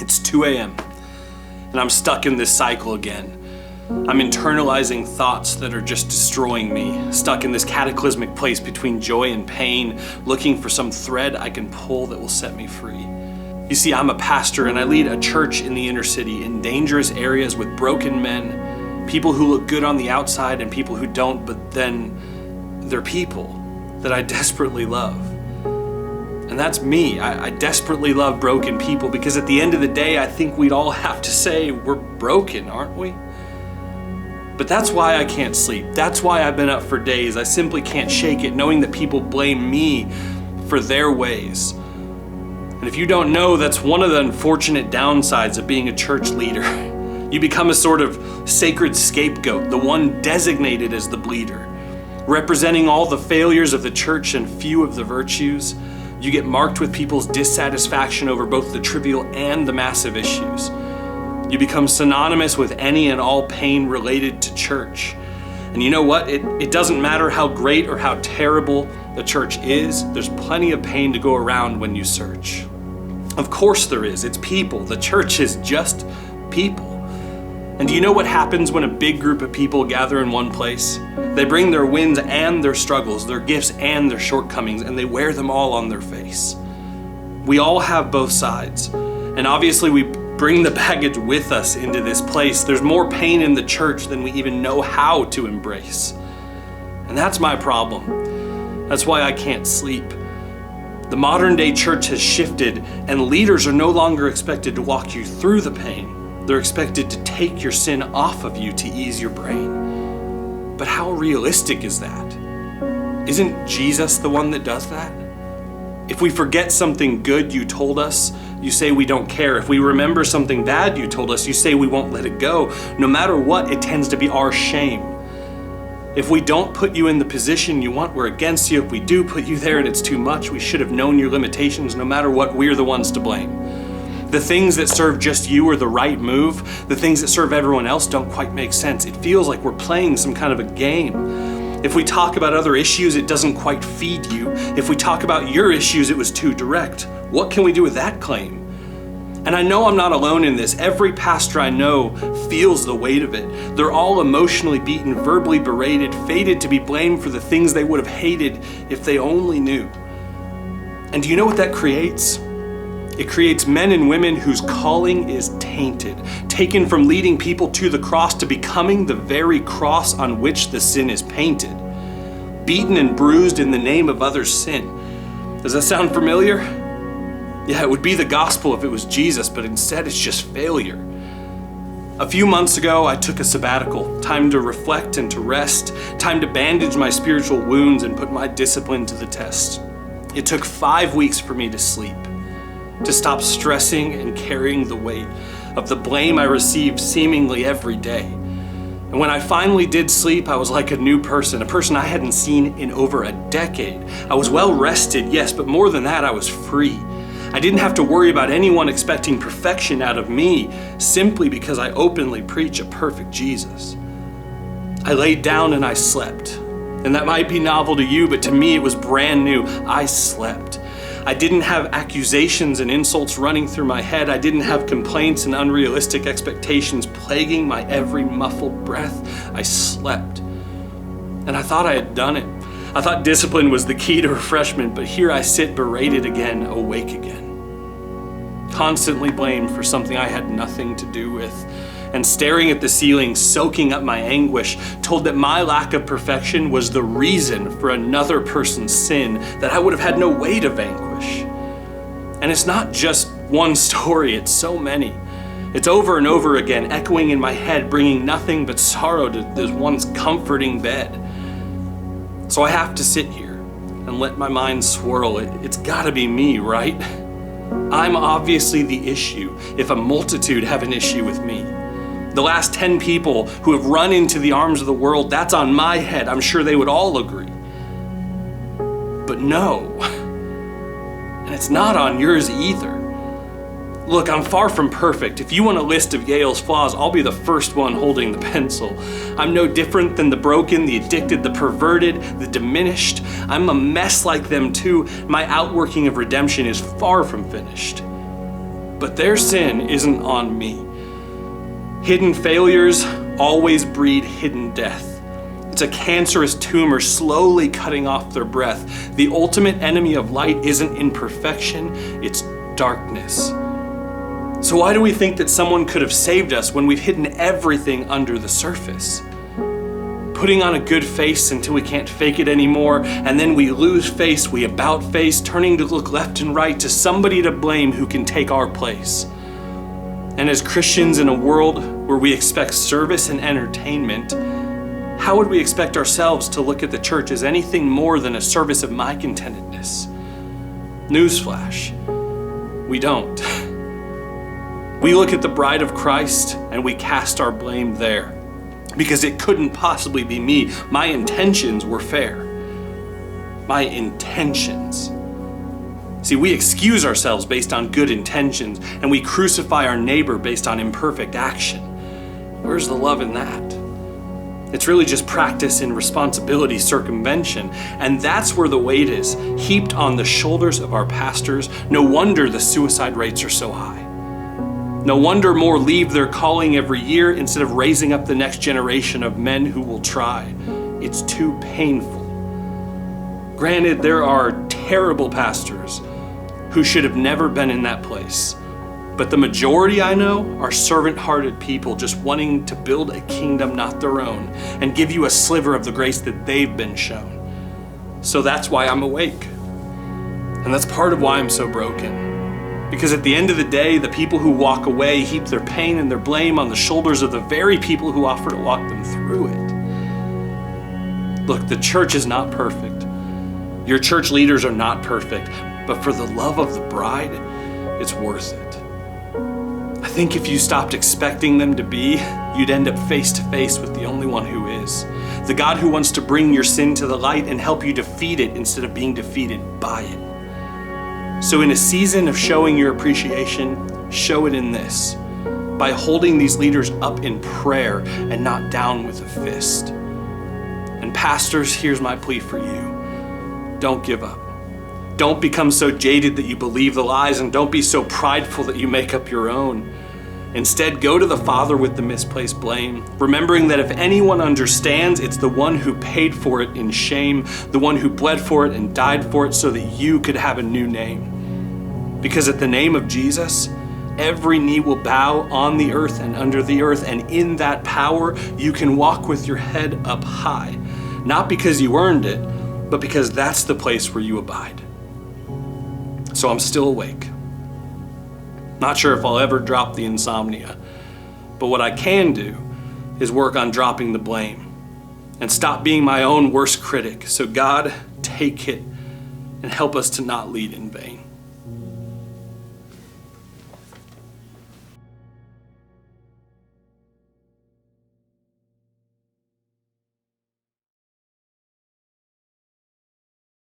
It's 2 a.m. and I'm stuck in this cycle again. I'm internalizing thoughts that are just destroying me, stuck in this cataclysmic place between joy and pain, looking for some thread I can pull that will set me free. You see, I'm a pastor and I lead a church in the inner city in dangerous areas with broken men, people who look good on the outside and people who don't, but then they're people that I desperately love. And that's me. I desperately love broken people because at the end of the day, I think we'd all have to say we're broken, aren't we? But that's why I can't sleep. That's why I've been up for days. I simply can't shake it, knowing that people blame me for their ways. And if you don't know, that's one of the unfortunate downsides of being a church leader. You become a sort of sacred scapegoat, the one designated as the bleeder, representing all the failures of the church and few of the virtues. You get marked with people's dissatisfaction over both the trivial and the massive issues. You become synonymous with any and all pain related to church. And you know what? It doesn't matter how great or how terrible the church is, there's plenty of pain to go around when you search. Of course there is. It's people. The church is just people. And do you know what happens when a big group of people gather in one place? They bring their wins and their struggles, their gifts and their shortcomings, and they wear them all on their face. We all have both sides. And obviously we bring the baggage with us into this place. There's more pain in the church than we even know how to embrace. And that's my problem. That's why I can't sleep. The modern day church has shifted, and leaders are no longer expected to walk you through the pain. They're expected to take your sin off of you to ease your brain. But how realistic is that? Isn't Jesus the one that does that? If we forget something good you told us, you say we don't care. If we remember something bad you told us, you say we won't let it go. No matter what, it tends to be our shame. If we don't put you in the position you want, we're against you. If we do put you there and it's too much, we should have known your limitations. No matter what, we're the ones to blame. The things that serve just you are the right move. The things that serve everyone else don't quite make sense. It feels like we're playing some kind of a game. If we talk about other issues, it doesn't quite feed you. If we talk about your issues, it was too direct. What can we do with that claim? And I know I'm not alone in this. Every pastor I know feels the weight of it. They're all emotionally beaten, verbally berated, fated to be blamed for the things they would have hated if they only knew. And do you know what that creates? It creates men and women whose calling is tainted, taken from leading people to the cross to becoming the very cross on which the sin is painted, beaten and bruised in the name of others' sin. Does that sound familiar? Yeah, it would be the gospel if it was Jesus, but instead it's just failure. A few months ago, I took a sabbatical, time to reflect and to rest, time to bandage my spiritual wounds and put my discipline to the test. It took 5 weeks for me to sleep, to stop stressing and carrying the weight of the blame I received seemingly every day. And when I finally did sleep, I was like a new person, a person I hadn't seen in over a decade. I was well rested, yes, but more than that, I was free. I didn't have to worry about anyone expecting perfection out of me simply because I openly preach a perfect Jesus. I laid down and I slept. And that might be novel to you, but to me it was brand new. I slept. I didn't have accusations and insults running through my head. I didn't have complaints and unrealistic expectations plaguing my every muffled breath. I slept. And I thought I had done it. I thought discipline was the key to refreshment, but here I sit berated again, awake again. Constantly blamed for something I had nothing to do with, and staring at the ceiling, soaking up my anguish, told that my lack of perfection was the reason for another person's sin that I would have had no way to vanquish. And it's not just one story, it's so many. It's over and over again, echoing in my head, bringing nothing but sorrow to this once comforting bed. So I have to sit here and let my mind swirl. It's gotta be me, right? I'm obviously the issue if a multitude have an issue with me. The last 10 people who have run into the arms of the world, that's on my head. I'm sure they would all agree. But no, and it's not on yours either. Look, I'm far from perfect. If you want a list of Yale's flaws, I'll be the first one holding the pencil. I'm no different than the broken, the addicted, the perverted, the diminished. I'm a mess like them too. My outworking of redemption is far from finished. But their sin isn't on me. Hidden failures always breed hidden death. It's a cancerous tumor slowly cutting off their breath. The ultimate enemy of light isn't imperfection, it's darkness. So why do we think that someone could have saved us when we've hidden everything under the surface? Putting on a good face until we can't fake it anymore, and then we lose face, we about face, turning to look left and right to somebody to blame who can take our place. And as Christians in a world where we expect service and entertainment, how would we expect ourselves to look at the church as anything more than a service of my contentedness? Newsflash, we don't. We look at the bride of Christ and we cast our blame there because it couldn't possibly be me. My intentions were fair. My intentions. See, we excuse ourselves based on good intentions and we crucify our neighbor based on imperfect action. Where's the love in that? It's really just practice in responsibility circumvention, and that's where the weight is, heaped on the shoulders of our pastors. No wonder the suicide rates are so high. No wonder more leave their calling every year instead of raising up the next generation of men who will try. It's too painful. Granted, there are terrible pastors who should have never been in that place. But the majority I know are servant-hearted people just wanting to build a kingdom not their own and give you a sliver of the grace that they've been shown. So that's why I'm awake. And that's part of why I'm so broken. Because at the end of the day, the people who walk away heap their pain and their blame on the shoulders of the very people who offer to walk them through it. Look, the church is not perfect. Your church leaders are not perfect. But for the love of the bride, it's worth it. I think if you stopped expecting them to be, you'd end up face to face with the only one who is. The God who wants to bring your sin to the light and help you defeat it instead of being defeated by it. So in a season of showing your appreciation, show it in this, by holding these leaders up in prayer and not down with a fist. And pastors, here's my plea for you. Don't give up. Don't become so jaded that you believe the lies, and don't be so prideful that you make up your own. Instead, go to the Father with the misplaced blame, remembering that if anyone understands, it's the one who paid for it in shame, the one who bled for it and died for it so that you could have a new name. Because at the name of Jesus, every knee will bow on the earth and under the earth, and in that power, you can walk with your head up high, not because you earned it, but because that's the place where you abide. So I'm still awake. Not sure if I'll ever drop the insomnia, but what I can do is work on dropping the blame and stop being my own worst critic. So God, take it and help us to not lead in vain.